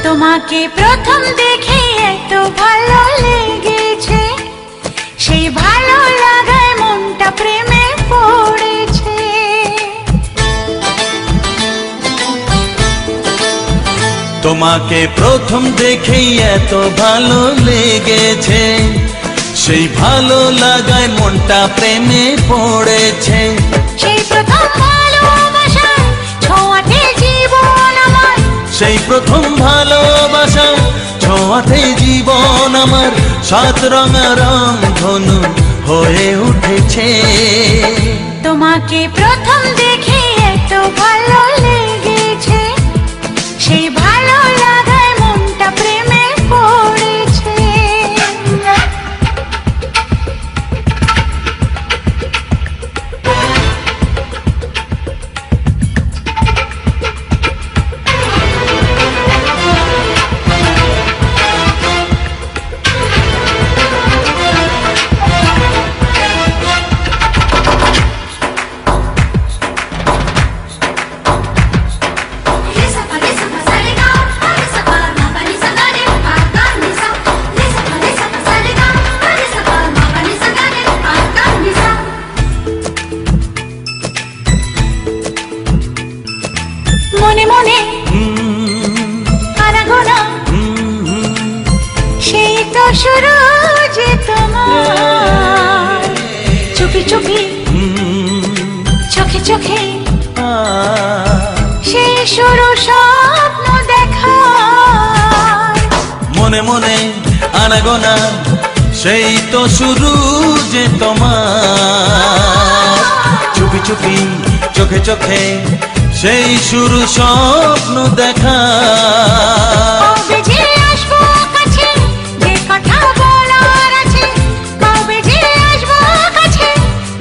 তোমাকে প্রথম দেখে এত ভালো লেগেছে, সেই ভালো লাগায় মনটা প্রেমে পড়েছে। তোমাকে প্রথম দেখেই এত ভালো লেগেছে, সেই ভালো লাগায় মনটা প্রেমে পড়েছে। সেই প্রথম ভালোবাসায় ছোঁয়াতে জীবন আমার, সেই প্রথম ভালোবাসা ছোঁয়াতে জীবন আমার, সাত রঙা রং ধনু হয়ে উঠেছে। তোমাকে প্রথম দেখে এত ভালো লেগেছে, সেই ভালো লাগায় মনটা প্রেমে পড়েছে। মনে মনে আনাগোনা, সেই তো শুরু যে তোমার, চুপি চুপি চোখে চোখে, সেই শুরু স্বপ্ন দেখা। মনে মনে আনাগোনা, সেই তো শুরু যে তোমার, চুপি চুপি চোখে চোখে, সেই শুরু স্বপ্ন দেখা। কবে যে আসবো কাছে, যে কথা বলার আছে, কবে যে আসবো কাছে,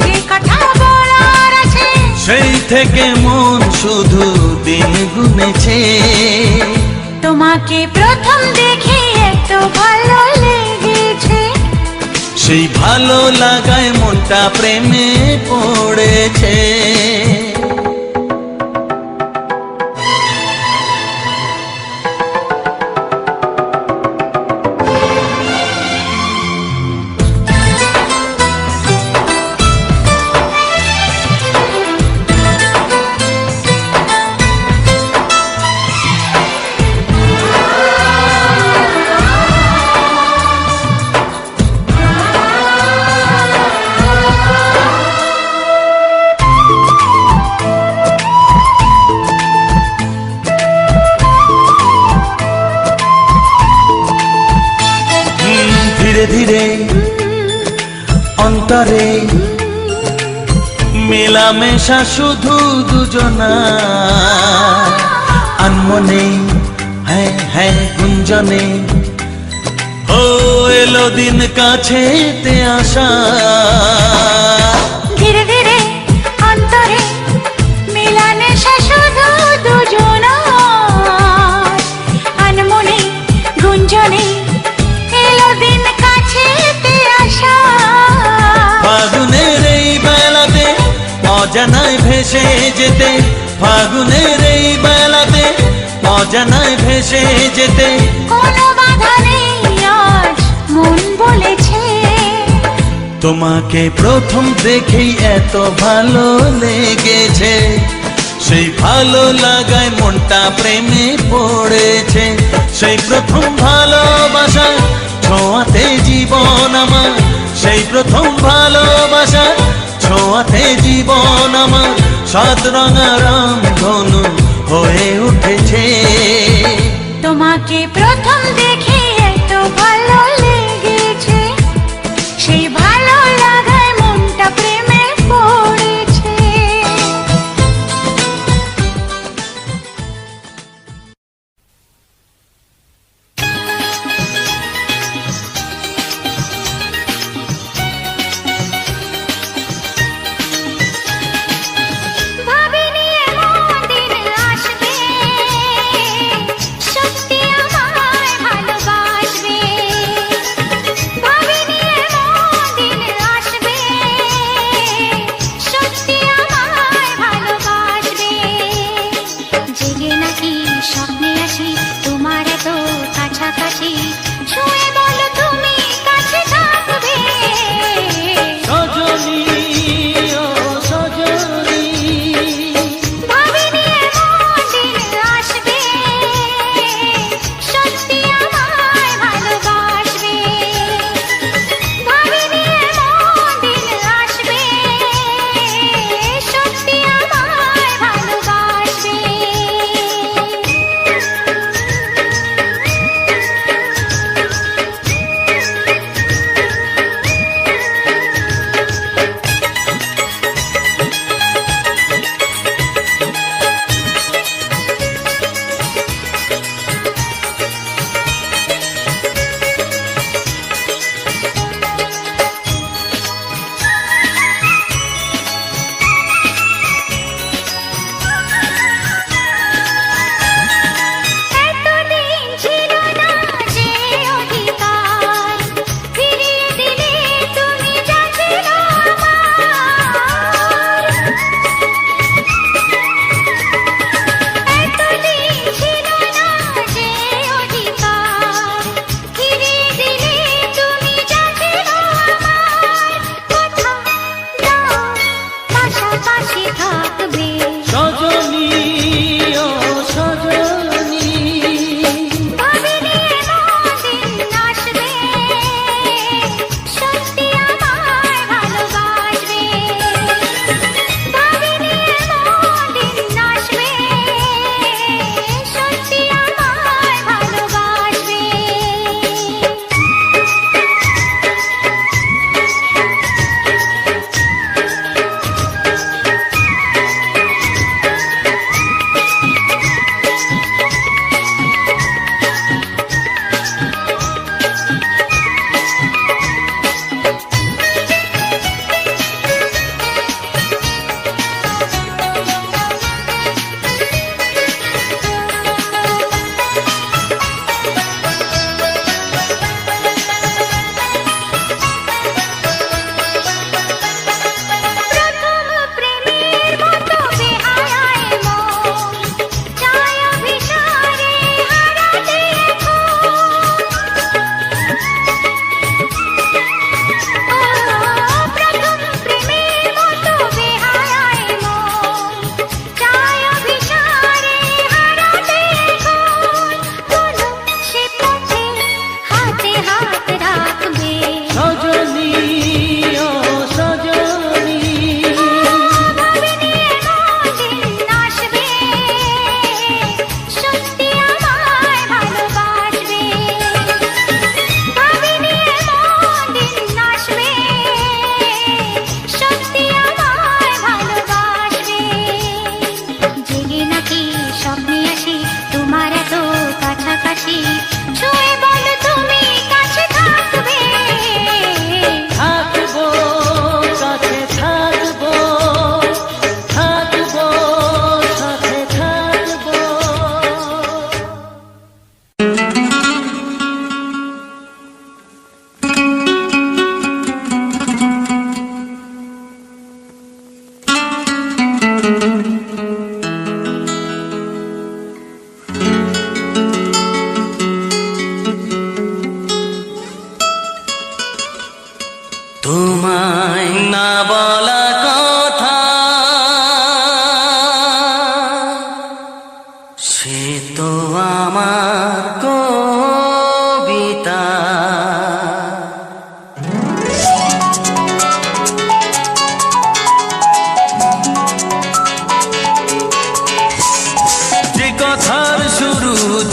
যে কথা বলার আছে, সেই থেকে মন শুধু দিন গুনেছে। তোমাকে প্রথম দেখে এত ভালো লেগেছে, সেই ভালো লাগায় মনটা প্রেমে পড়েছে। ধীরে ধীরে অন্তরে মেলামেশা শুধু দুজনা, আনমনে হ্যাঁ হ্যাঁ গুঞ্জনে, ও এলো দিন কাছেতে আসা। ধীরে ধীরে অন্তরে মেলামেশা শুধু দুজনার, আনমনে গুঞ্জনে, এলো দিন কাছেতে আসা। ফাগুনের এই বেলাতে অজানায় ভেসে যেতে, ফাগুনের এই বেলাতে অজানায় ভেসে যেতে, কোনো বাধা নেই আজ মন বলেছে। তোমাকে প্রথম দেখেই এত ভালো লেগেছে, সেই ভালো লাগায় মনটা প্রেমে পড়েছে। সেই প্রথম ভালোবাসা ছোঁয়াতে জীবন আমার, সেই প্রথম ভালোবাসা ছোঁয়াতে জীবন আমার, সাত রঙা রং ধনু হয়ে উঠেছে। তোমাকে প্রথম দেখে এত ভালো লেগেছে, সেই ভালো লাগায় মনটা প্রেমে পড়েছে। ভাবিনি এমন দিন আসবে, সত্যি আমায়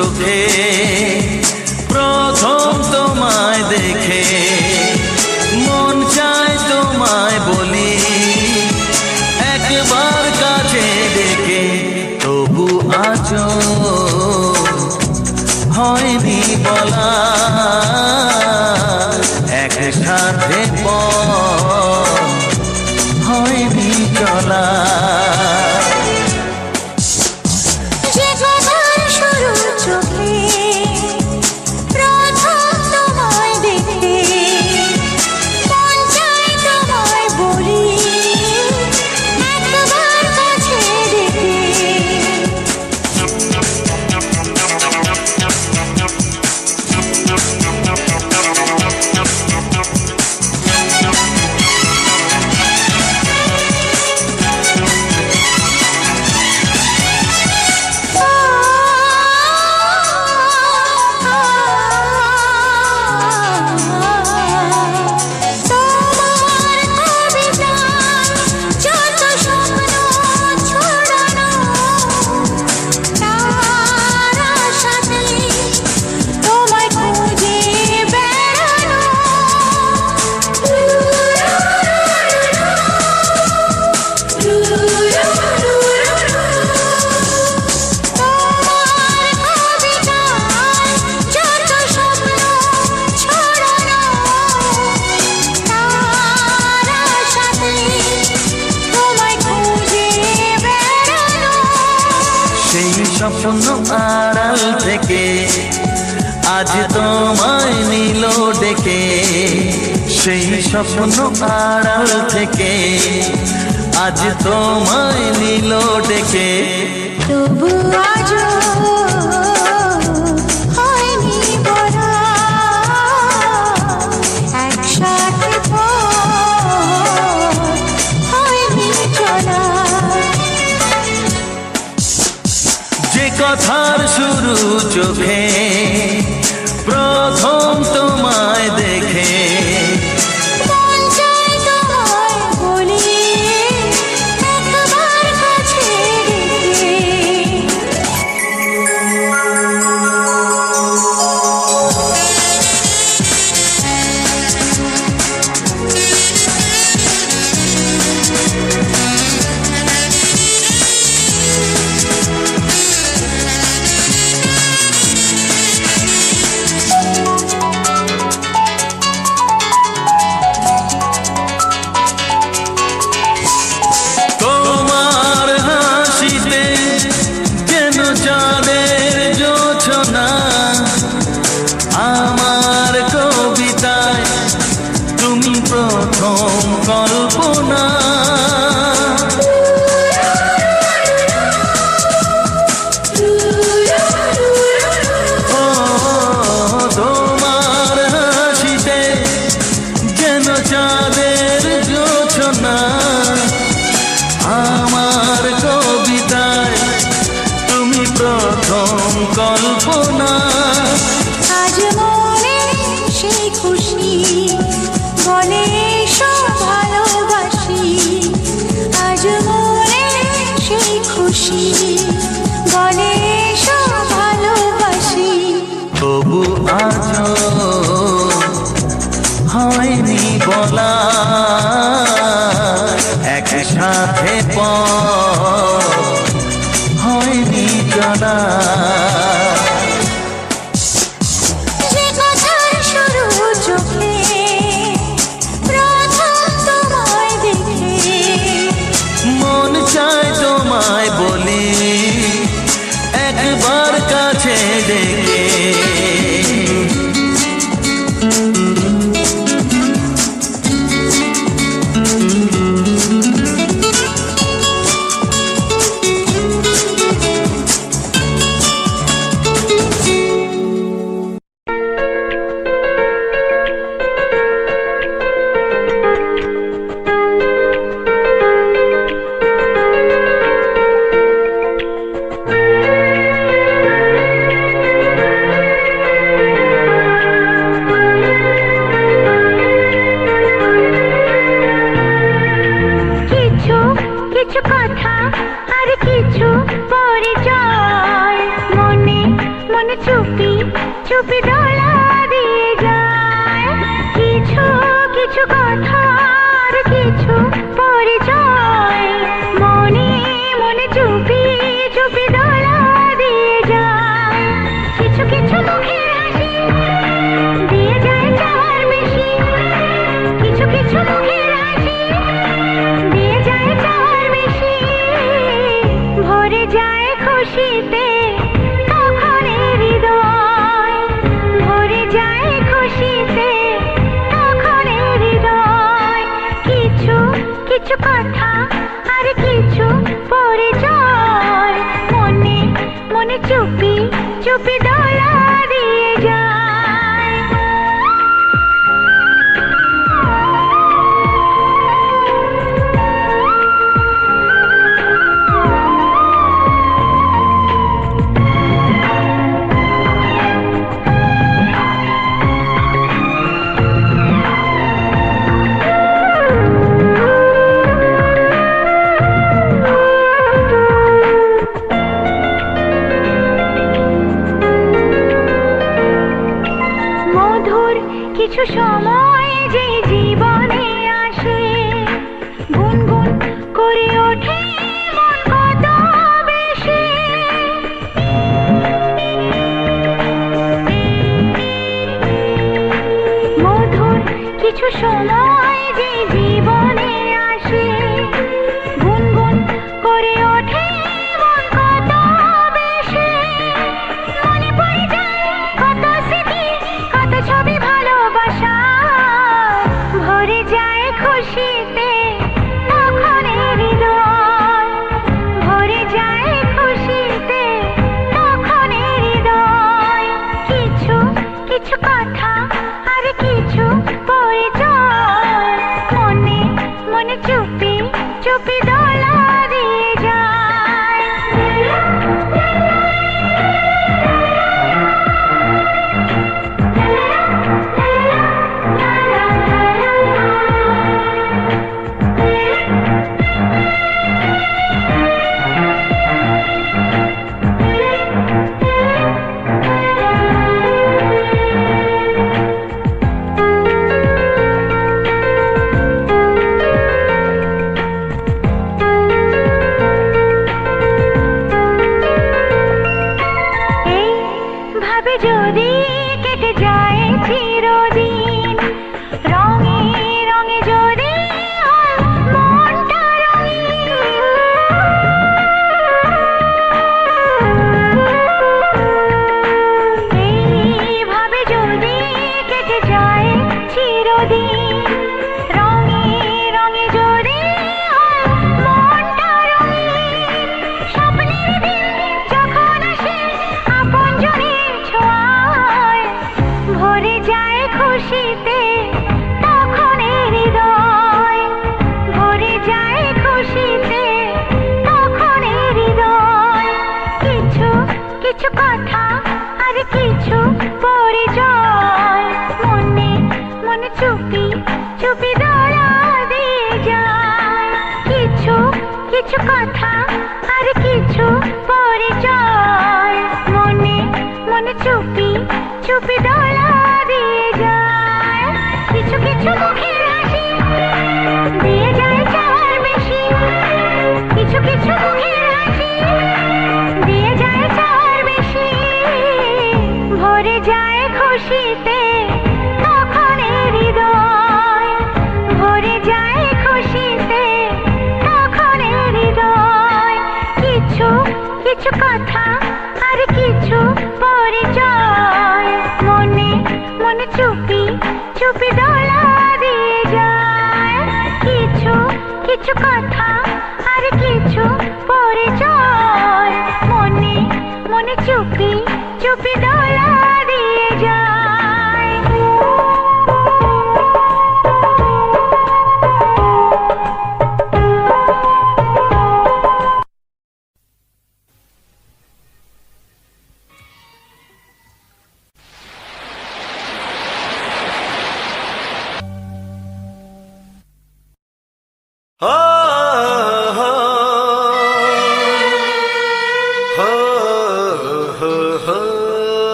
চোখে প্রথম তোমায় দেখে মন চায় তোমায় বলি একবার কাছে ডেকে, তবু আজও হয়নি বলা একসাথে পথ হয়নি চলা। যে কথার শুরু চোখে প্রথম তোমায় দেখে মন চায় তোমায় বলি একবার কাছে ডেকে। স্বপ্ন আড়াল থেকে আজ তোমায় নিল ডেকে, সেই স্বপ্ন আড়াল থেকে আজ তোমায় নিল ডেকে, তবু আজও হয়নি বলা একসাথে পথ হয়নি চলা। যে কথার শুরু চোখে প্রথম তোমায় দেখে মন চায় তোমায় বলি একবার কাছে ডেকে। তোমার হাসিতে যেন চাঁদের জোছনা, আমার কবিতায় তুমি প্রথম কল্পনা। ও তোমার হাসিতে যেন চাঁদের জোছনা, আমার কবিতায় তুমি প্রথম কল্পনা। আজ মনে সেই খুশি বলে সব ভালোবাসি, আজ মনে সেই খুশি বলে সব ভালোবাসি, তবু আজও হয়নি বলা একসাথে পথ হয়নি চলা। যে কথার শুরু চোখে প্রথম তোমায় দেখে মন চায় তোমায় বলি একবার কাছে ডেকে, চুপি চুপি দোলা দিয়ে যায় কিছু কিছু কথার কিছু পরিচয় মনে মনে চুপি চুপি দোলা দিয়ে যায় কিছু কিছু মুখের হাসি দিয়ে যায় চার বেশি কিছু কিছু মুখের হাসি দিয়ে যায় চার বেশি ভরে যায় খুশিতে তখন হৃদয় ভরে যায় খুশিতে তখন হৃদয় কিছু কিছু কথা আর কিছু পরিচয় মনে মনে চুপি চুপি দোলা দিয়ে যায় মধুর কিছু সময় যে জীবনে আসে গুনগুন করে ওঠে মন কত বেশি মধুর কিছু সময় যে জীবনে আসে গুনগুন করে ওঠে মন কত বেশি মনে পড়ে যায় কত স্মৃতি কত ছবি ভালোবাসা ভরে যায় খুশিতে তখন হৃদয় ভরে যায় খুশিতে তখন হৃদয় কিছু কিছু কথা আর কিছু পরিচয় মনে মনে চুপি চুপি দোলা দিয়ে যায় এইভাবে যদি কেটে যায় চিরদিন রঙে রঙে যদি হয় মনটা রঙিন এইভাবে যদি কেটে যায় চিরদিন রঙে রঙে যদি হয় মনটা রঙিন স্বপ্নের দিন যখন আসে আপনজনের ছোঁয়ায় ভরে যায় খুশিতে তখন হৃদয় ভরে যায় খুশিতে তখন হৃদয় কিছু কিছু কথা আর কিছু পরিচয় মনে মনে চুপি চুপি দোলা দিয়ে যায় কিছু কিছু কথা আর কিছু পরিচয় মনে মনে চুপি চুপি দোলা দিয়ে যায় কিছু কিছু মুখের হাসি দিয়ে যায় চার বেশি কিছু কিছু মুখের হাসি দিয়ে যায় চার বেশি ভরে যায় খুশিতে তখন হৃদয় ভরে যায় খুশিতে তখন হৃদয় কিছু কিছু কথা আর কিছু পরিচয় মনে মনে চুপি চুপি দোলা দিয়ে যায় কিছু কিছু কথা আর কিছু পরিচয় মনে মনে চুপি চুপি দোলা দিয়ে যায়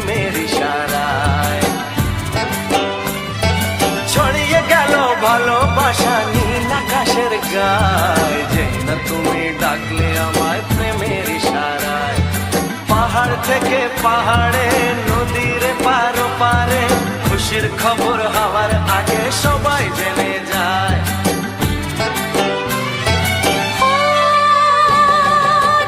প্রেমের ইশারায়। ছড়িয়ে গেল ভালোবাসা নীল আকাশের গায়ে, যে না তুমি ডাকলে আমায় প্রেমের ইশারায়। পাহাড় থেকে পাহাড়ে, নদীর পার পারে, খুশির খবর হওয়ার আগে সবাই জেনে যায়।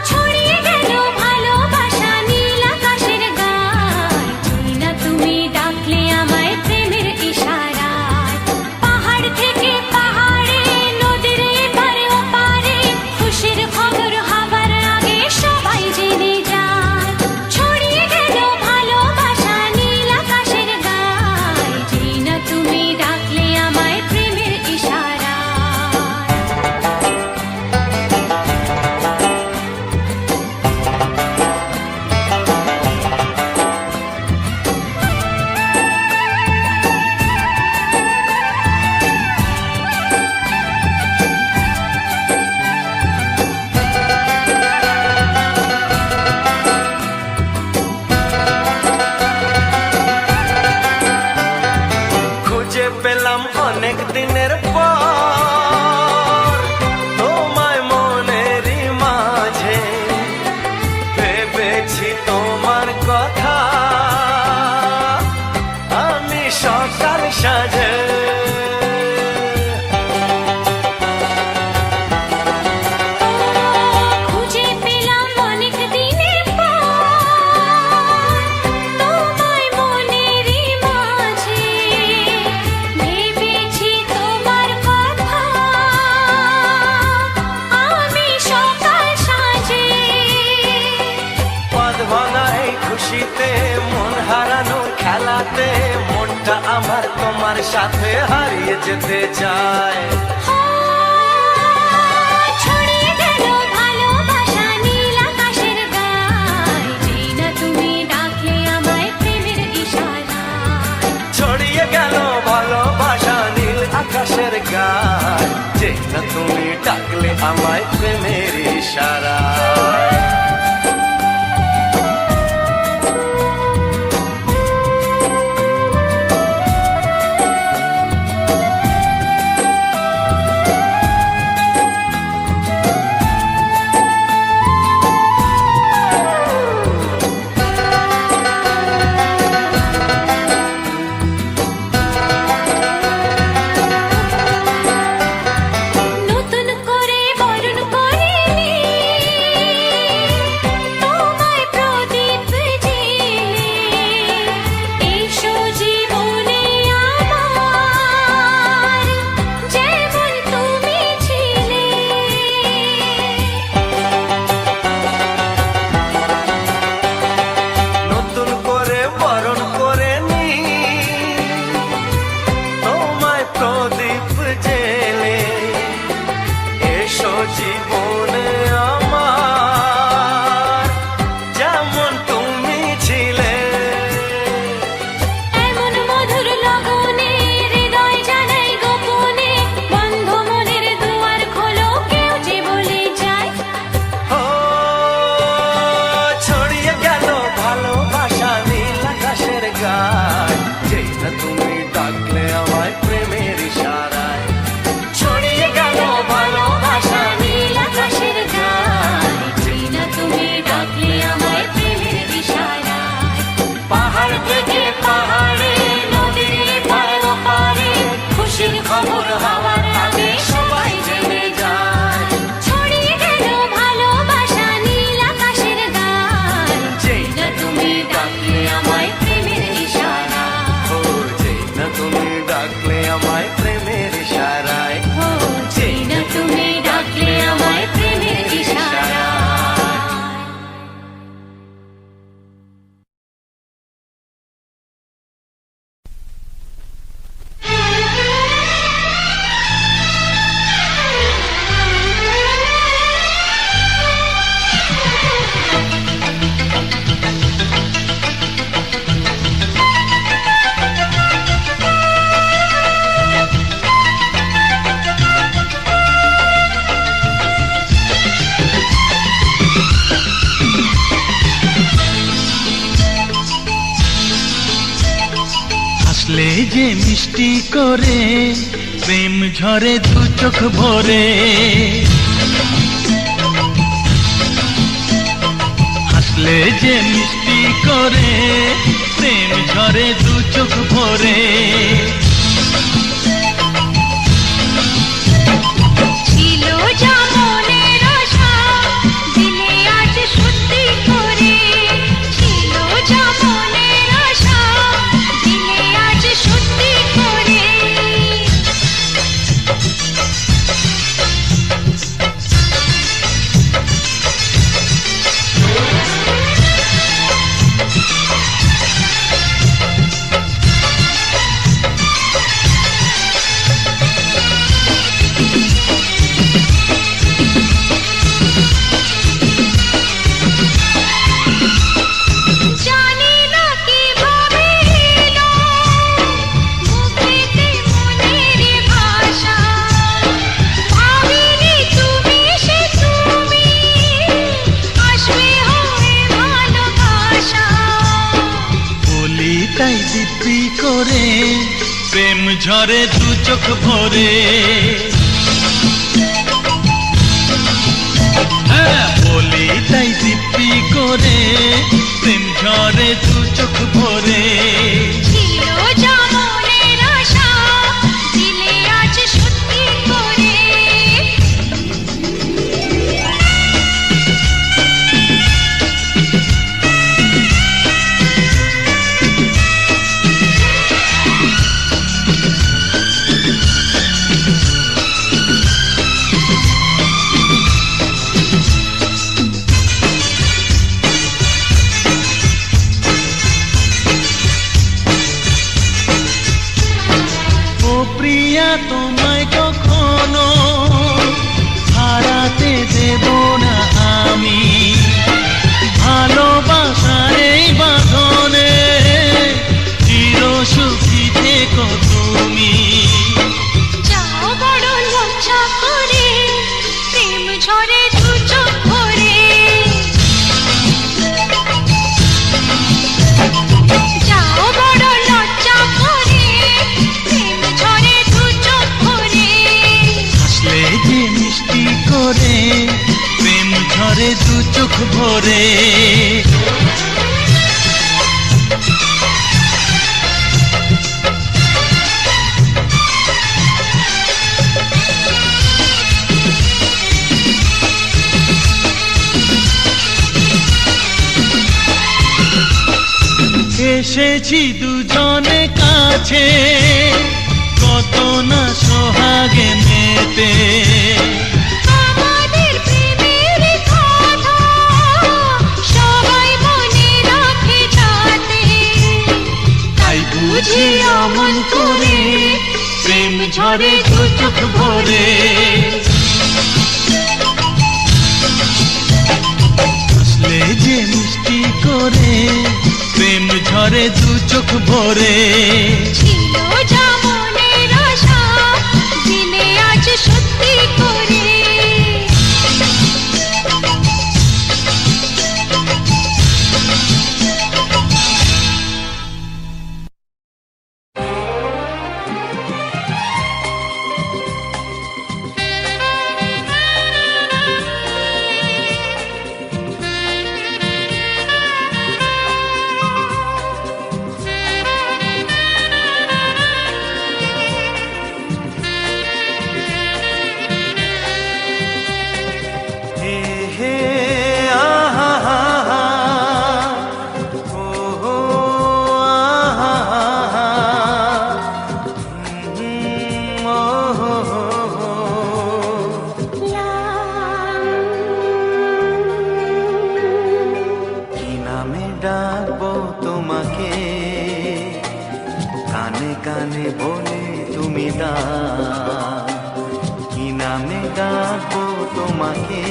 ছড়িয়ে গেল ভালোবাসা নীল আকাশের গায়, যে না তুমি ডাকলে আমায় প্রেমের ইশারায়। পাহাড় থেকে পাহাড়ে, নদীর এপারে ওপারে, খুশির খবর হবার আগে সবাই জেনে যায়। ছড়িয়ে গেল ভালোবাসা নীল আকাশের গায়, যে না তুমি ডাকলে আমায় প্রেমের ইশারায়। খুঁজে পেলাম অনেক দিনের পর তোমায় মনেরই মাঝে, ভেবেছি তোমার কথা আমি সকাল সাজে। খুঁজে পেলাম অনেক দিনের পর তোমায় মনেরই মাঝে, ভেবেছি তোমার কথা আমি সকাল সাজে। পদ ভাঙা এই খুশিতে, মন হারানোর খেলাতে, মনটা আমার তোমার সাথে হারিয়ে যেতে চায়। ছড়িয়ে গেল ভালোবাসা নীল আকাশের গায়, যে না তুমি ডাকলে আমায় প্রেমের ইশারায়। ছড়িয়ে গেল ভালোবাসা নীল আকাশের গায়, যে না তুমি ডাকলে আমায় প্রেমের ইশারায়। নতুন করে বরণ করে নে, যে মিষ্টি করে প্রেম ঝরে দু চোখ ভরে, হাসলে যে মিষ্টি করে প্রেম ঝরে দু চোখ ভরে। ছিল যা মনের আশা দিলে আজ সত্যি করে, ছিল যা মনের আশা দিলে আজ সত্যি করে। জানি না কিভাবে এলো মুখেতে মনের ভাষা, ভাবিনি তুমি সে তুমি আসবে হয়ে ভালোবাসা। বলি তাই দিব্যি করে প্রেম ঝরে দু চোখ ভরে। হ্যাঁ, বলি তাই দিব্যি করে প্রেম ঝরে দু চোখ ভরে। ছিল যা মনের আশা দিলে আজ সত্যি করে। ও প্রিয়া তোমায় কখনো হারাতে দেব না আমি, ভালোবাসার এই বাঁধনে চির সুখী থেকো তুমি। যাও বড় লজ্জা করে প্রেম ঝরে দু চোখ ভরে, যাও বড় লজ্জা করে প্রেম ঝরে দু চোখ ভরে। হাসলে যে মিষ্টি করে প্রেম ঝরে দু চোখ ভরে। এসেছি দুজনে কাছে কত না সোহাগে মেতে, আমাদের প্রেমের কথা সবাই মনে রাখে যাতে, তাই বুঝি অমন করে প্রেম ঝরে দু চোখ ভরে। হাসলে যে মিষ্টি করে প্রেম ঝরে দু চোখ ভরে। ছিল যা মনের আশা দিলে আজ সত্যি করে। ডাকবো তোমাকে কানে কানে বলে তুমি কি নামে ডাকবো তোমাকে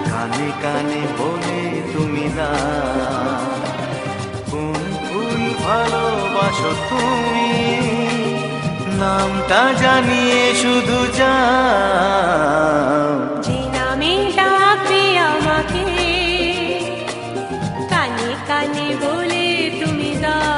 কানে কানে বলে তুমি কোন ফুল ভালোবাসো তুমি নামটা জানিয়ে শুধু যাও যে নামে ডাকবে আমাকে কানে কানে বলে তুমি দাও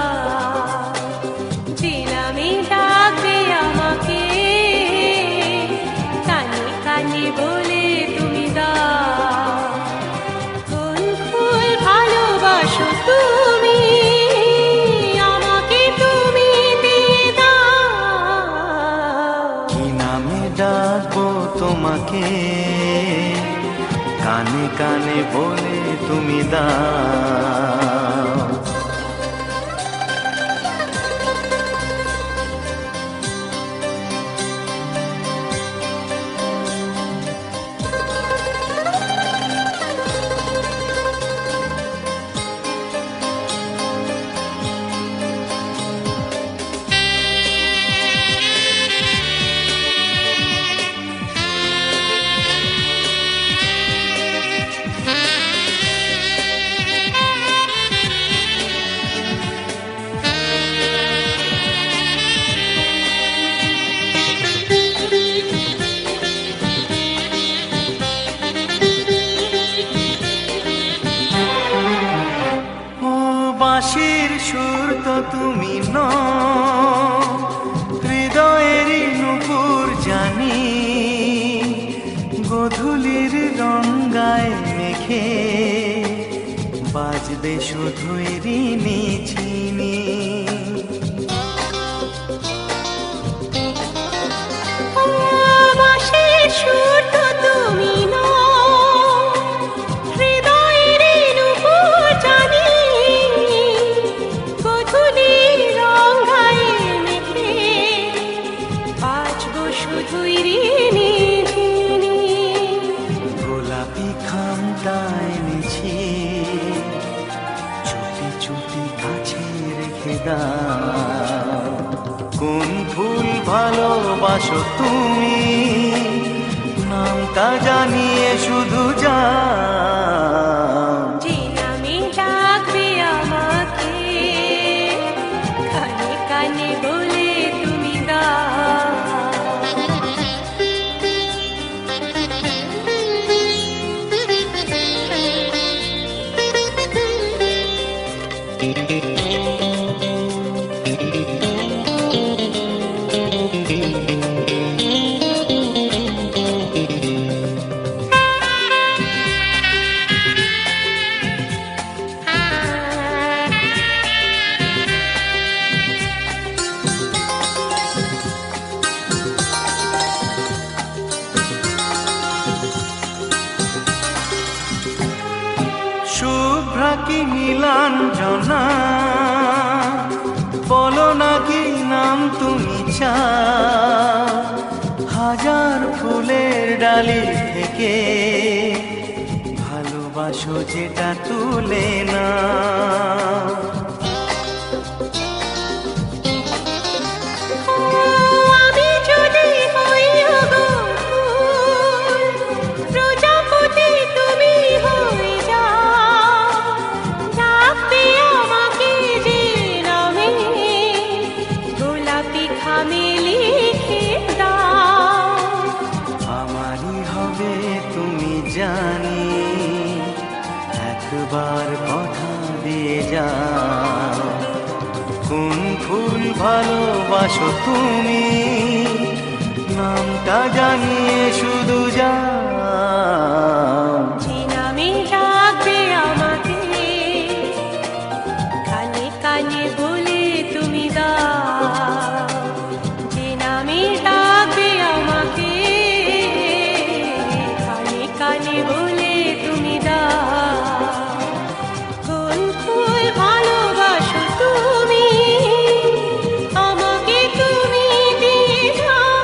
আমাকে, কানে কানে বলে তুমি দাও। বাঁশির সুর তো তুমি নও, হৃদয়েরই নূপুর জানি, গোধূলির রঙ্গায় মেখে বাজবে শুধুই ঋণী ঝিনি। বাঁশির সুর তো তুমি নও, হৃদয়ের নূপুর জানি, গোধূলির রঙ্গায় মেখে বাজবো শুধুই ঋণী ঝিনি। গোলাপি খামটা এনেছি, চুপি চুপি কাছে রেখে দাও। কোন ফুল ভালোবাসো তুমি, নামটা জানিয়ে শুধু যাও। যে নামে ডাকবে আমাকে, কানে কানে বলে তুমি দাও। শুভ্রা কি নীলাঞ্জনা, বলো না কি নাম তুমি চাও। হাজার ফুলের ডালি থেকে ভালোবাসো যেটা তুলে না। আমি যদি হই গো ফুল, প্রজাপতি তুমি হয়ে যাও। ডাকবে আমাকে যে নামে, গোলাপি খামে লিখে দাও। আমারই হবে তুমি জানি, একবার কথা দিয়ে যাও। কোন ফুল ভালোবাসো তুমি, নামটা জানিয়ে শুধু যাও। যে নামে ডাকবে আমাকে, কানে কানে বলে তুমি দাও। যে নামে ডাকবে আমাকে, কানে কানে বলে তুমি দাও। কোন ফুল ভালোবাসো তুমি, আমাকে তুমি দিয়ে দাও।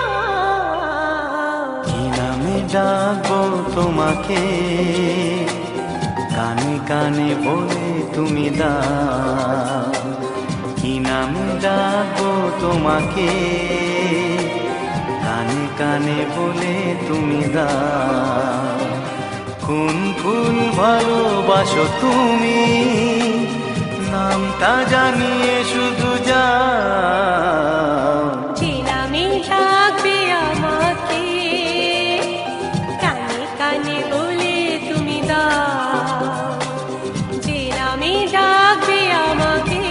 কি নামে ডাকবো তোমাকে, কানে কানে বলে তুমি দাও। কি নামে ডাকবো তোমাকে, কানে কানে বলে তুমি দাও। কোন ফুল ভালোবাসো তুমি, নামটা জানিয়ে শুধু যাও। যে নামে ডাকবে আমাকে, কানে কানে বলে তুমি দাও। যে নামে ডাকবে আমাকে,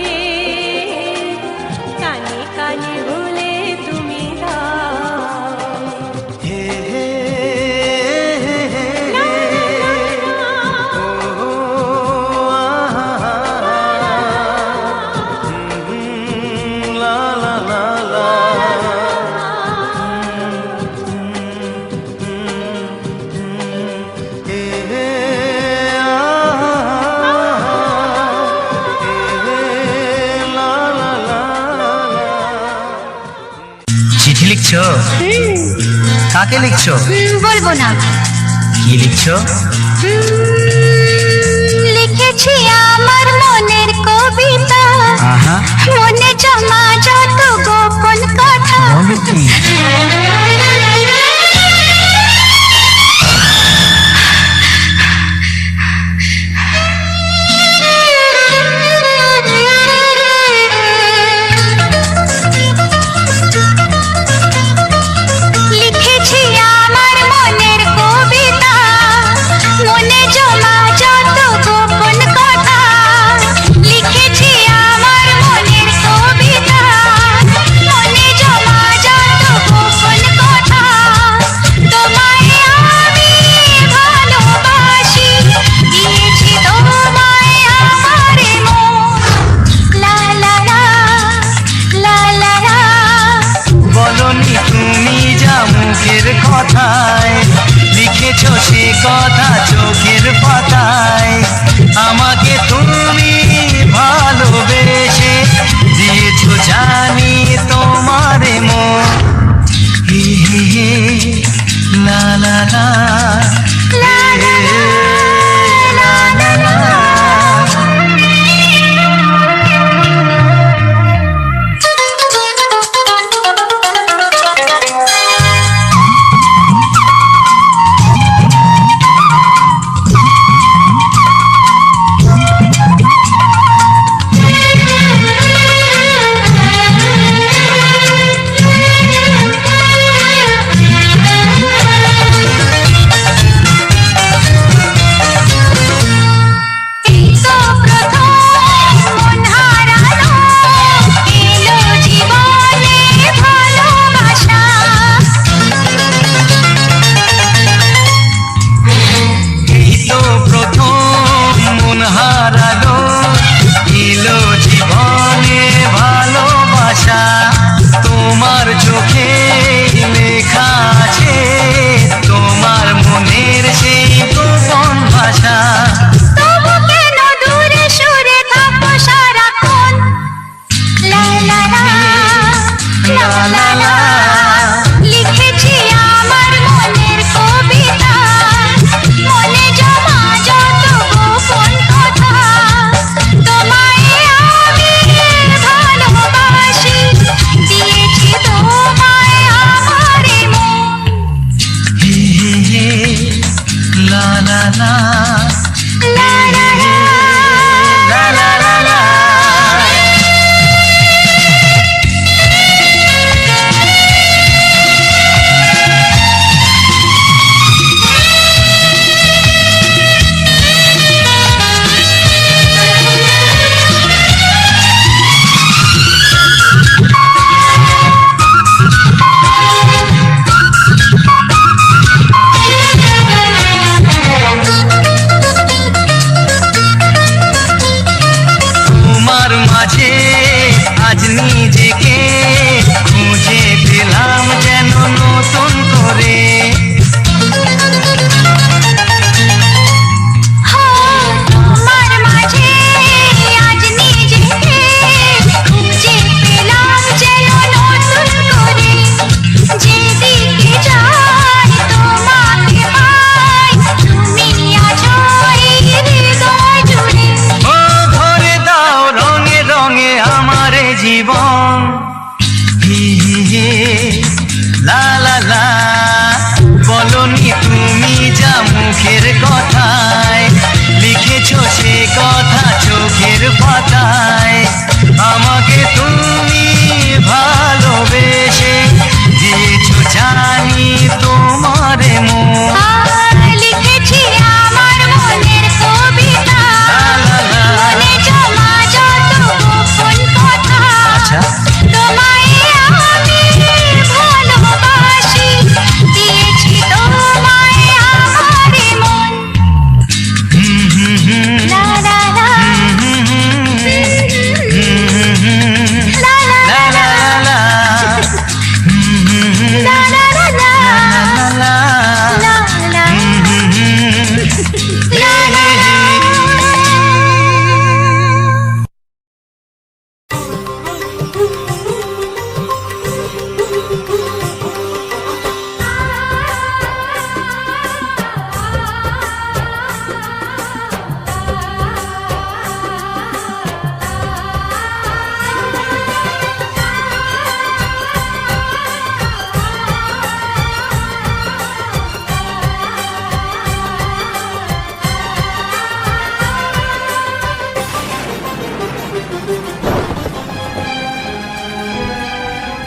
কানে কানে বলে তুমি দাও। হে হে হে হে লা লা লা ও আহা লা লিখছো? কাকে লিখছো? বলবো না। কি লিখছো? লিখেছি আমার মনের কবিতা, আহা, মনে জমা যত গোপন কথা। বলো কি? লিখেছি আমার মনের কবিতা, মনে জমা যত গোপন কথা। লিখেছি আমার মনের কবিতা, মনে জমা যত গোপন কথা। তোমায় আমি ভালোবাসি, দিয়েছি তোমায় আমার মন। লা লা লা, লা লা লা। বলনি তুমি যা মুখের কথায়, লিখেছো সে কথা চোখের পাতায়। আমাকে তুমি ভালোবেসে দিয়েছো জানি তোমার মন। হে হে হে, লা লা লা, লা লা লা, লা লা লা।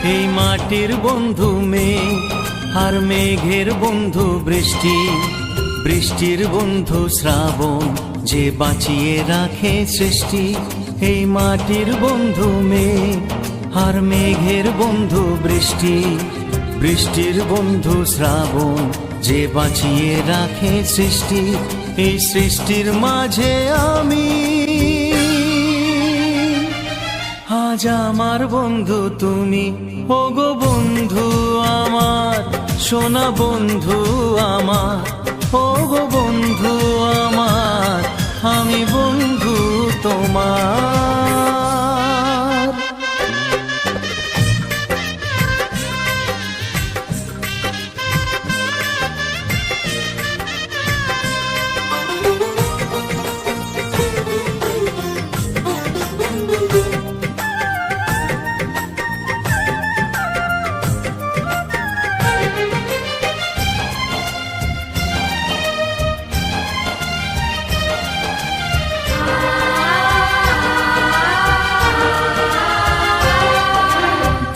এই মাটির বন্ধু মেঘ আর মেঘের বন্ধু বৃষ্টি, বৃষ্টির বন্ধু শ্রাবণ, যে বাঁচিয়ে রাখে সৃষ্টি। এই মাটির বন্ধু মেঘ আর মেঘের বন্ধু বৃষ্টি, বৃষ্টির বন্ধু শ্রাবণ, যে বাঁচিয়ে রাখে সৃষ্টি। এই সৃষ্টির মাঝে আমি, আজ আমার বন্ধু তুমি, ওগো বন্ধু আমার, সোনা বন্ধু আমার, ওগো বন্ধু আমার, আমি বন্ধু তোমার।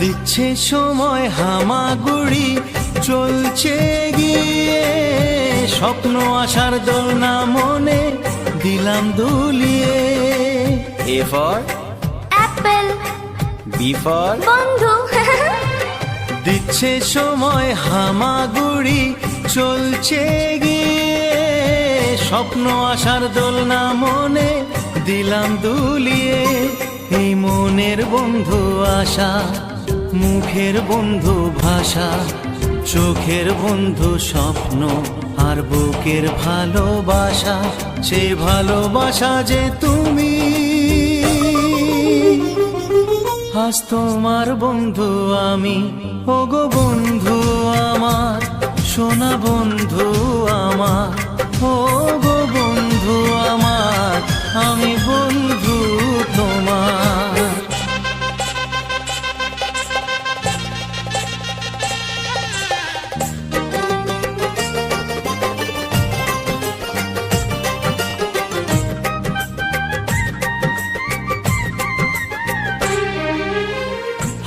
দিচ্ছে সময় হামাগুড়ি, চলছে গিয়ে স্বপ্ন আশার দোলনা মনে দিলাম দুলিয়ে। A for apple, B for বন্ধু। দিচ্ছে সময় হামাগুড়ি, চলছে গিয়ে স্বপ্ন আশার দোলনা মনে দিলাম দুলিয়ে। এই মনের বন্ধু আশা, মুখের বন্ধু ভাষা, চোখের বন্ধু স্বপ্ন, আর বুকের ভালোবাসা, সে ভালোবাসা যে তুমি। আজ তোমার বন্ধু আমি, ওগো বন্ধু আমার, সোনা বন্ধু আমার, ওগো বন্ধু আমার, আমি বন্ধু তোমার।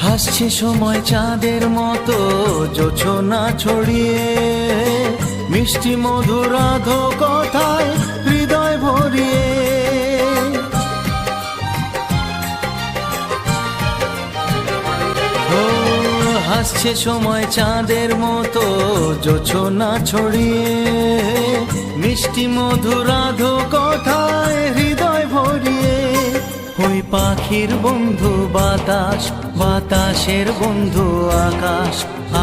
হাসছে সময় চাঁদের মতো জোছনা ছড়িয়ে, মিষ্টি মধুর আধো কথায় হৃদয় ভরিয়ে। ও হাসছে সময় চাঁদের মতো জোছনা ছড়িয়ে, মিষ্টি মধুর আধো কথায় হৃদয় ভরিয়ে। ওই পাখির বন্ধু বাতাস, বাতাসের বন্ধু আকাশ,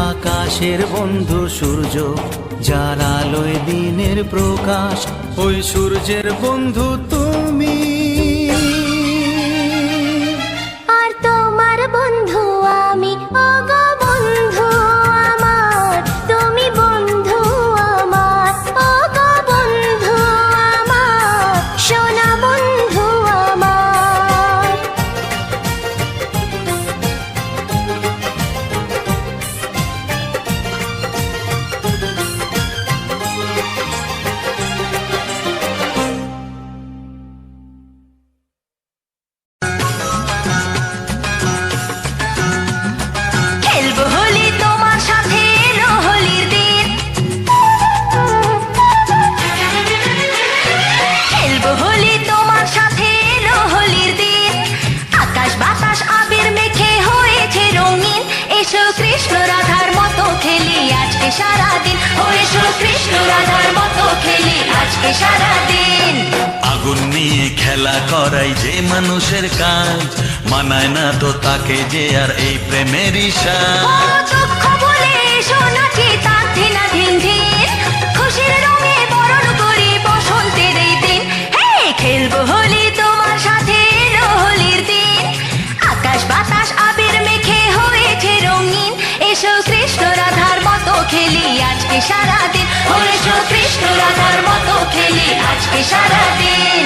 আকাশের বন্ধু সূর্য, যার আলোয় দিনের প্রকাশ। ওই সূর্যের বন্ধু তুমি, আর তোমার বন্ধু আমি, ওগো বন্ধু আমার, তুমি বন্ধু আমার, ওগো বন্ধু আমার, সোনা বন্ধু আমার। খেলবো হোলি তোমার সাথে, এলো হোলির দিন। খেলবো হোলি তোমার সাথে, এলো হোলির দিন। আকাশ বাতাস আবির মেখে হয়েছে রঙিন, এসো কৃষ্ণ রাধার মতো খেলি আজকে সারাদিন। ও এসো কৃষ্ণ রাধার মতো খেলি আজকে সারাদিন। আগুন নিয়ে খেলা করাই যে মানুষের কাজ, মানায় না তো তাকে যে আর এই প্রেমেরই ও সাজ। দুঃখ বলে এসো নাচি তার ধিনা ধিন ধিন, খুশির রঙে বরণ করি বসন্তের এই দিন। হে খেলবো হোলি তোমার সাথে, এলো হোলির দিন। আকাশ বাতাস আবির মেখে হয়েছে রঙিন, এসো কৃষ্ণ রাধার মতো খেলি আজকে সারাদিন। ও এসো কৃষ্ণ রাধার মতো খেলি আজকে সারাদিন।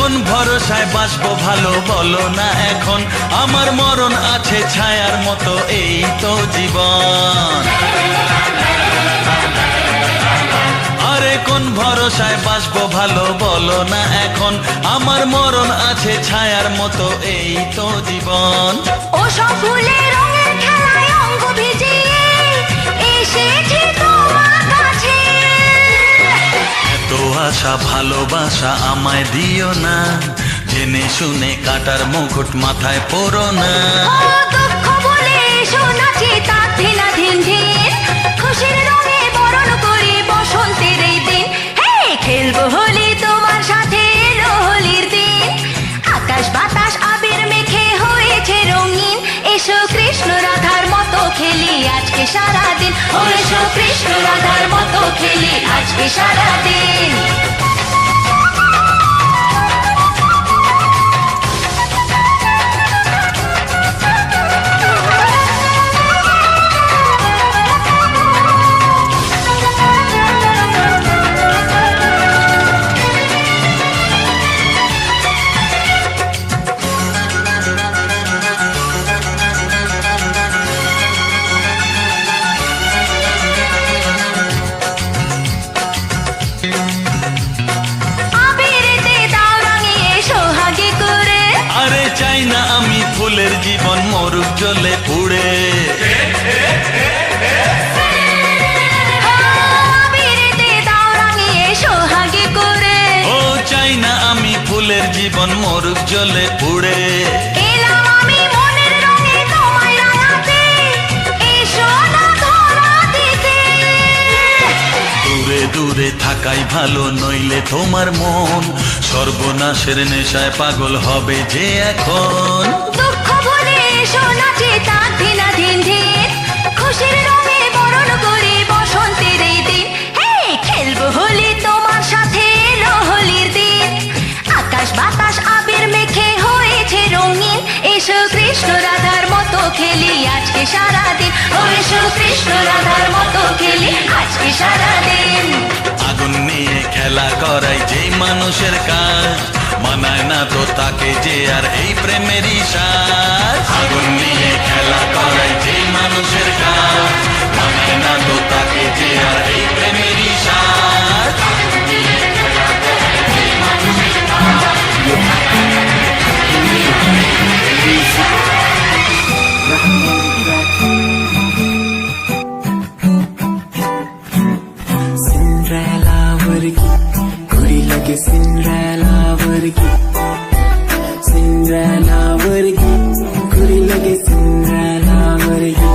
কোন ভরসায় বাঁচবো ভালো বলো না এখন, আমার মরণ আছে ছায়ার মতো এই তো জীবন। আরে কোন ভরসায় বাঁচবো ভালো বলো না এখন, আমার মরণ আছে ছায়ার মতো এই তো জীবন। ও সব ফুলে রঙের খেলায় অঙ্গ ভিজিয়ে এসেছি তোমার কাছে। এত আশা ভালোবাসা আমায় দিও না, জেনে শুনে কাটার মুকুট মাথায় পরো না। ও দুঃখ বলে এসো নাচি তার ধিনা ধিন ধিন, খুশির রঙে বরণ করি বসন্তের এই দিন। হে খেলবো হোলি তোমার সাথে, এলো হোলির দিন। আকাশ বাতাস আবির মেখে হয়েছে রঙিন, এসো কৃষ্ণ রাধার মতো খেলি আজকে সারাদিন। ও এসো কৃষ্ণ রাধার মতো খেলি আজকে সারাদিন। চাই না আমি ফুলের জীবন মরুক জ্বলে পুড়ে। ও চাই না আমি ফুলের জীবন মরুক জ্বলে পুড়ে। দূরে দূরে থাকাই ভালো, নইলে তোমার মন সর্বনাশের নেশায় পাগল হবে যে এখন। দুঃখ ভুলে এসো নাচি তার ধিনা ধিন ধিন, খুশির রঙে বরণ করি বসন্তের এই দিন। হে খেলবো হোলি তোমার সাথে, এলো হোলির দিন। আকাশ বাতাস আবির মেখে হয়েছে রঙিন, এসো কৃষ্ণ রাধার মতো খেলি আজকে সারাদিন। ও এসো কৃষ্ণ রাধার মতো খেলি আজকে সারাদিন। আগুন নিয়ে খেলা করাই যেই মানুষের কাজ, মানায় না তো তাকে যে আর এই প্রেমেরই সাজ। আগুন নিয়ে খেলা করাই যেই মানুষের কাজ, মানায় না তো তাকে যে আর এই প্রেমেরই সাজ। सिंड्रेला वर्गी गोरी लगे, सिंड्रेला वर्गी, सिंड्रेला वर्गी गोरी लगे, सिंड्रेला वर्गी।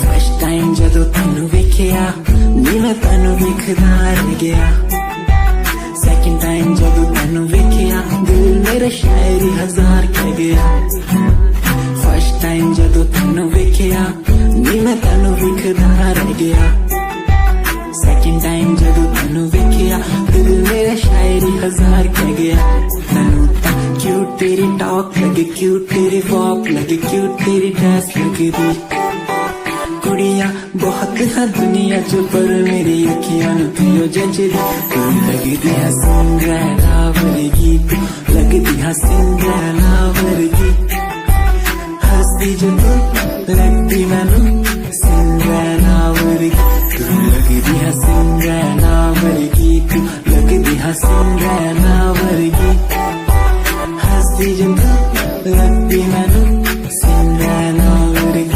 फर्स्ट टाइम जदों तैनू वेखिया नी मैं तैनू वेखदा रह गया। सेकंड टाइम जदों तैनू वेखिया दिल मेरा शायरी हजार कह गया। फर्स्ट टाइम जदों तैनू वेखिया नी मैं तैनू वेखदा रह गया। सेकंड टाइम जदों तैनू वेखिया दिल मेरा शायरी हजार कह गया। तैनू तां क्यूट तेरी टॉक लगे, क्यूट तेरी वॉक लगे, क्यूट तेरी ड्रेस लगे दी। कुड़ियां बहुत है दुनिया च पर मेरी अखियां नू तू जचदी। तू लगदी है सिंड्रेला वर्गी, तू लगदी है सिंड्रेला वर्गी। हंसदी जो तू लगदी मैनू सिंड्रेला वर्गी। तू लगदी है सिंड्रेला वर्गी, तू लगदी है सिंड्रेला वर्गी। हंसदी जो तू लगदी मैनू सिंड्रेला वर्गी।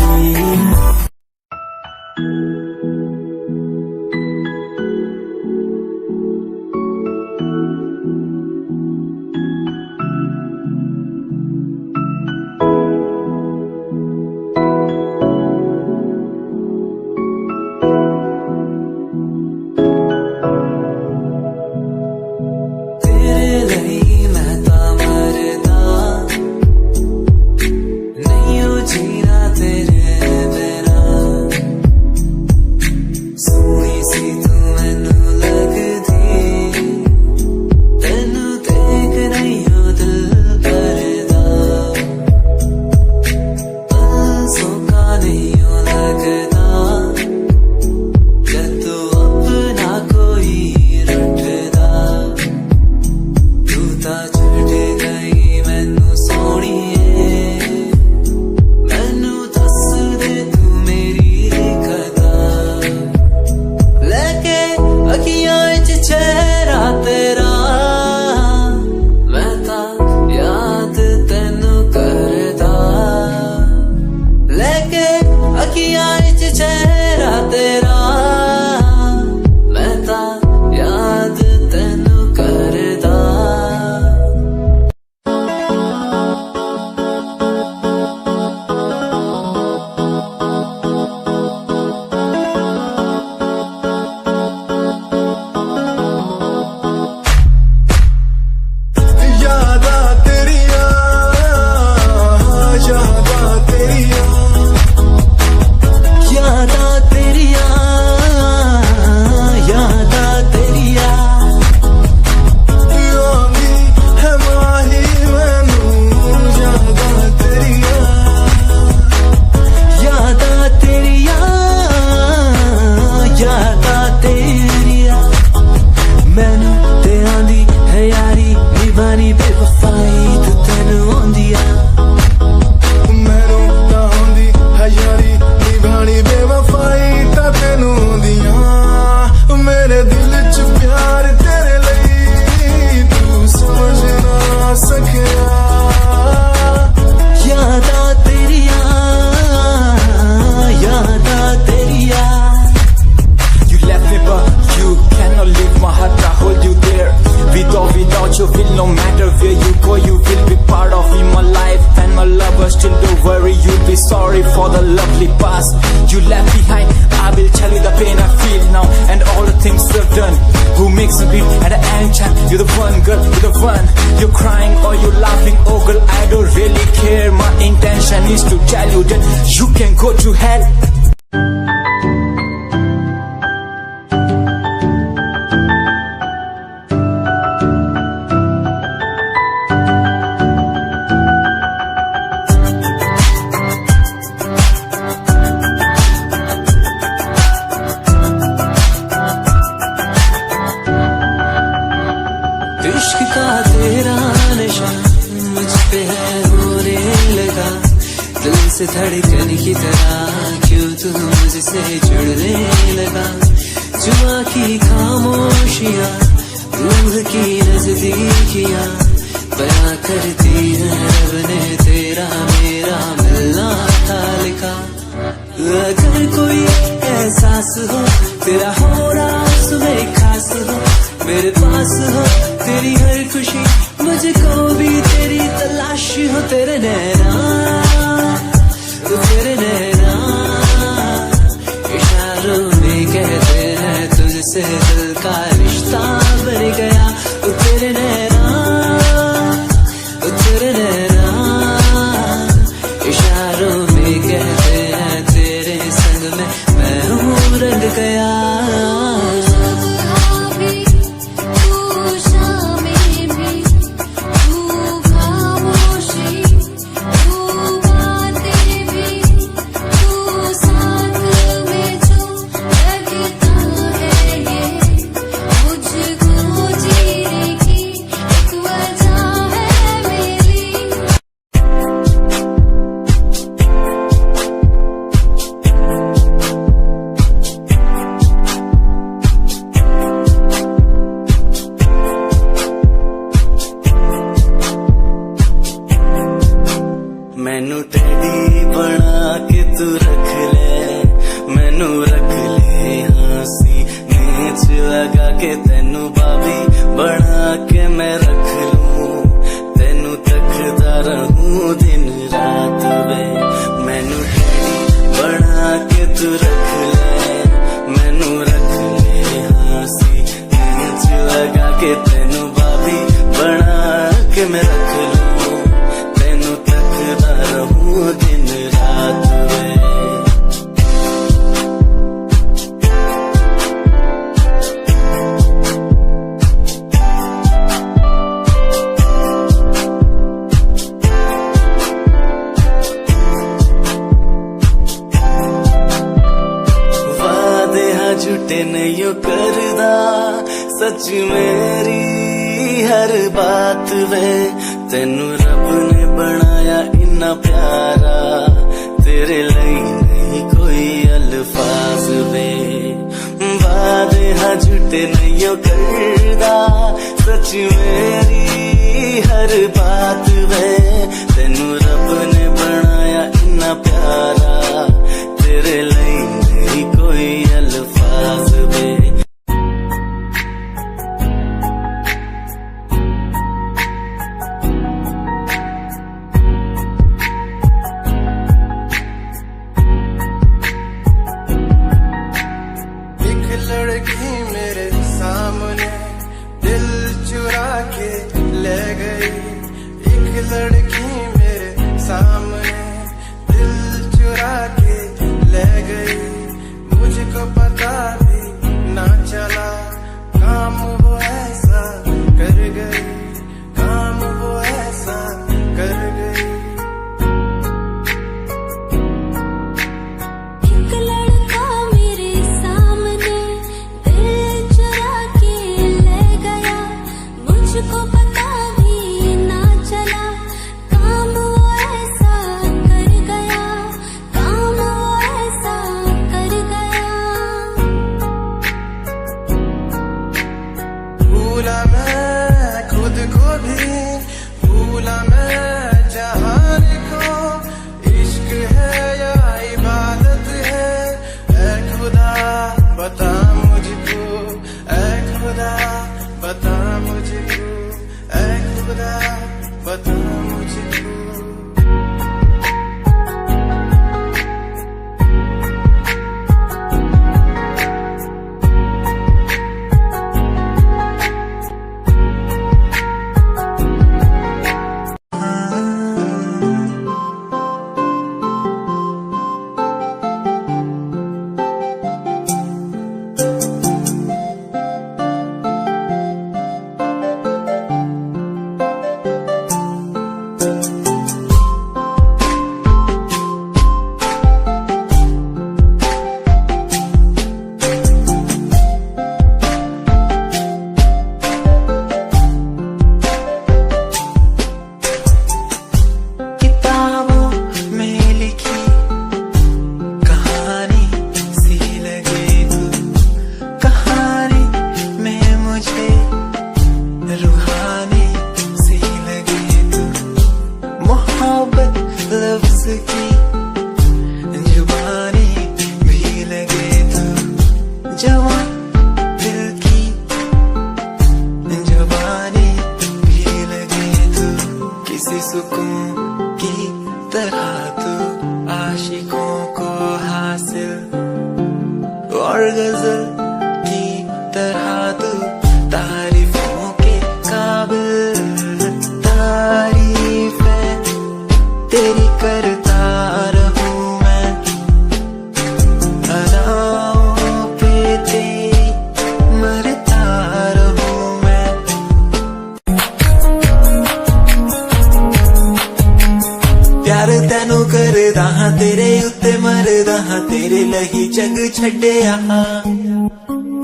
तेरे लिए मैं ता मरदा, आंदी है यारी निभानी बेवफाई तू तेनू आंदी आ मैनू ना आंदी है यारी निभानी बेवफाई ता तेनू आंदी आ मेरे दिल च प्यार तेरे लई तू समझ ना सकिया यादा तेरिया You left me but you cannot leave my heart, I hold you there. Without you feel no matter where you go, you will be part of in my life and my lover. Still don't worry, you'll be sorry for the lovely past you left behind. I will tell you the pain I feel now and all the things you've done. Who makes me beat at any time? You're the one, girl, you're the one. You're crying or you're laughing, oh girl, I don't really care. My intention is to tell you that you can go to hell. इश्क का तेरा नशा मुझ पे है होने लगा दिल से धड़कन की तरह क्यों तू मुझसे जुड़ने लगा जुआ की खामोशियाँ रूह की नजदीकियाँ बयां करती है रब ने तेरा मेरा मिलना था लिखा अगर कोई एहसास हो तेरा होना सुबह खास हो मेरे पास हो तेरी हर खुशी मुझको भी तेरी तलाश हो तेरे नैना इशारों में कहते हैं तुझसे दिल का रिश्ता बन गया तेरे नैना इशारों में कहते हैं तेरे संग में मैं हूँ रंग गया मैनू टेडी बना के तू रख ले मैनू रख ले हंसी नीच लगा के तेनू बाबी बना के मैं रख लूं तेनू तकदा रहूं दिन रात वे मैनू टेडी बना के तू रख ले मैनू रख ले हंसी नीच लगा के तेनू बाबी बना के मैं रख लूं रहूं दिन रात में वादे हाँ झूठे नहीं करदा सच मेरी हर बात वे तेनू रब ने बनाया इन्ना प्यारा तेरे लिए नहीं कोई अल्फाज वे वादे हाँ झूठे नहीं करदा सच मेरी हर बात वे तेनू रब ने बनाया इन्ना प्यारा तेरे लिए नहीं कोई अल्फाज वे लड़की मेरे सामने दिल चुरा के ले गई एक लड़की भूला मैं खुद को भी, भूला मैं जहान को। इश्क है या इबादत है, ऐ खुदा बता मुझको, ऐ खुदा बता मुझको, ऐ खुदा बता मुझको।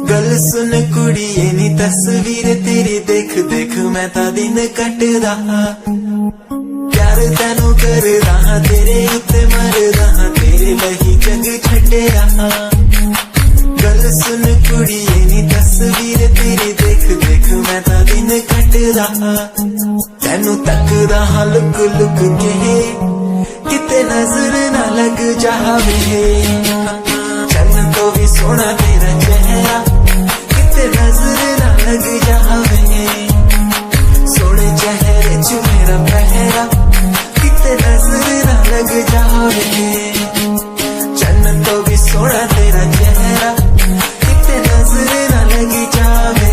गल सुन कुड़िए नी तस्वीर तेरी देख देख मैं ता दिन कटदा। प्यार तैनू करदा हां तेरे उत्ते मरदा हां तेरे लही जग छड्डिया। गल सुन कुड़िए नी तस्वीर तेरी देख देख मैं ता दिन कटदा। तैनू तकदा हां लुक लुक के किते नजर ना लग जावे। चन्न तो भी सोना तेरा चेहरा किते नजर ना लग जावे। सोने चेहरे च मेरा पहरा किते नजर ना लग जावे। चन्न तो भी सोना तेरा चेहरा किते नजर ना लग जावे।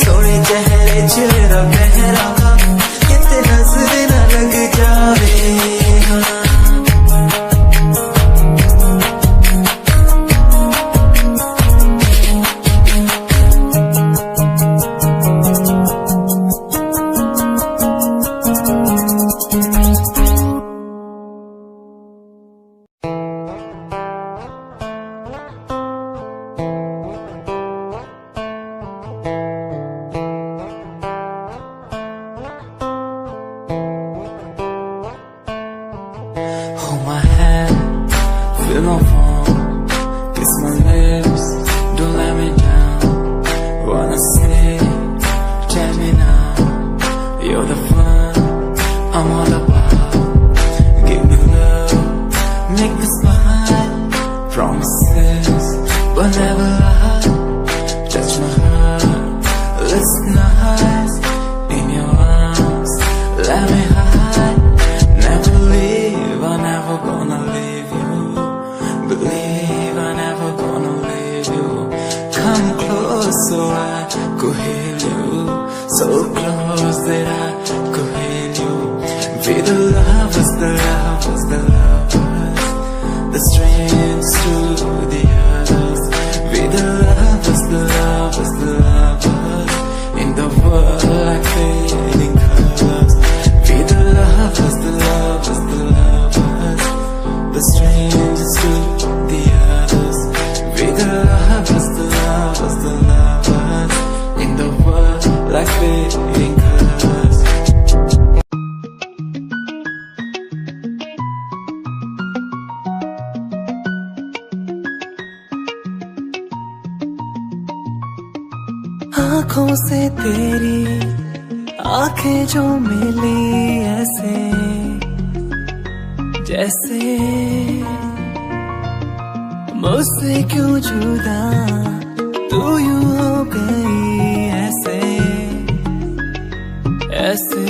सोने चेहरे च मेरा पहरा किते नजर ना लग जावे। Hold my hand, feel my palm, kiss my lips, don't let me down. Wanna say, tell me now, you're the fun I'm all about. Give me love, make me smile, promises but never lie. Touch my heart, listen nice, in your arms, let me hide. Never leave, I'm never gonna leave you. Believe I'm never gonna leave you. Come close so I could heal you. So close that I could heal you. Be the lovers, the lovers, the lovers, the strangers to the others. Be the lovers, the lovers, the lovers, in the world like fading colors. Be the lovers, the lovers, the lovers, the strangers to the others. Be the lovers, the lovers, the lovers, in the world like fading colors. आंखों से तेरी आंखें जो मिली ऐसे जैसे मुझसे क्यों जुदा तू यूं हो गई ऐसे ऐसे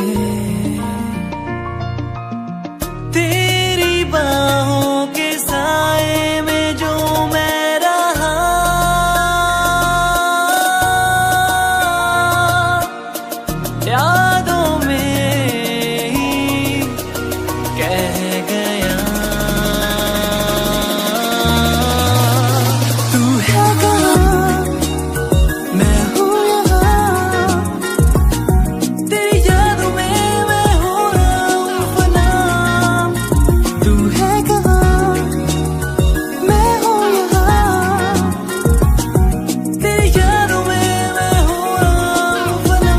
तेरी बाहों के साए में जो मैं रहा यादों में ही कह गया तू है कहाँ मैं हूँ यहाँ तेरी यादों में मैं हो रहा हूँ फना तू है कहाँ मैं हूँ यहाँ तेरी यादों में मैं हो रहा हूँ फना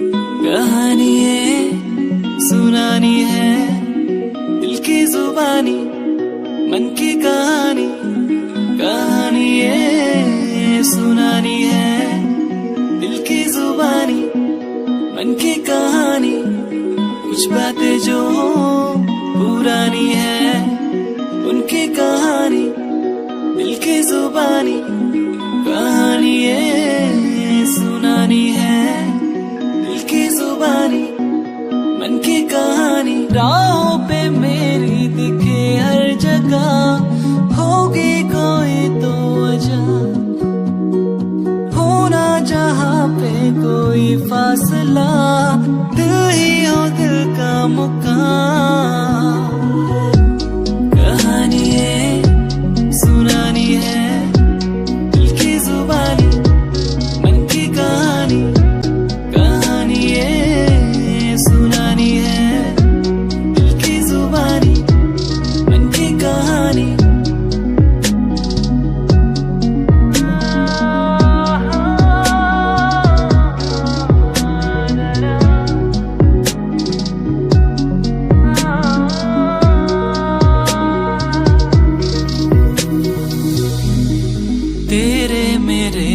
कहानी है सुनानी है दिल की जुबानी मन की कहानी कहानी है सुनानी है दिल की जुबानी मन की कहानी कुछ बातें जो पुरानी है उनकी कहानी दिल की जुबानी कहानी है सुनानी है दिल की जुबानी मन की कहानी राहों पे मेरी दिखे हर जगह होगी कोई तो वजह होना जहाँ पे कोई फासला दिल ही हो दिल का मुकाम कहानी है सुनानी है दिल की जुबानी मन की कहानी कहानी है सुनानी है दिल की जुबानी मन की कहानी तेरे मेरे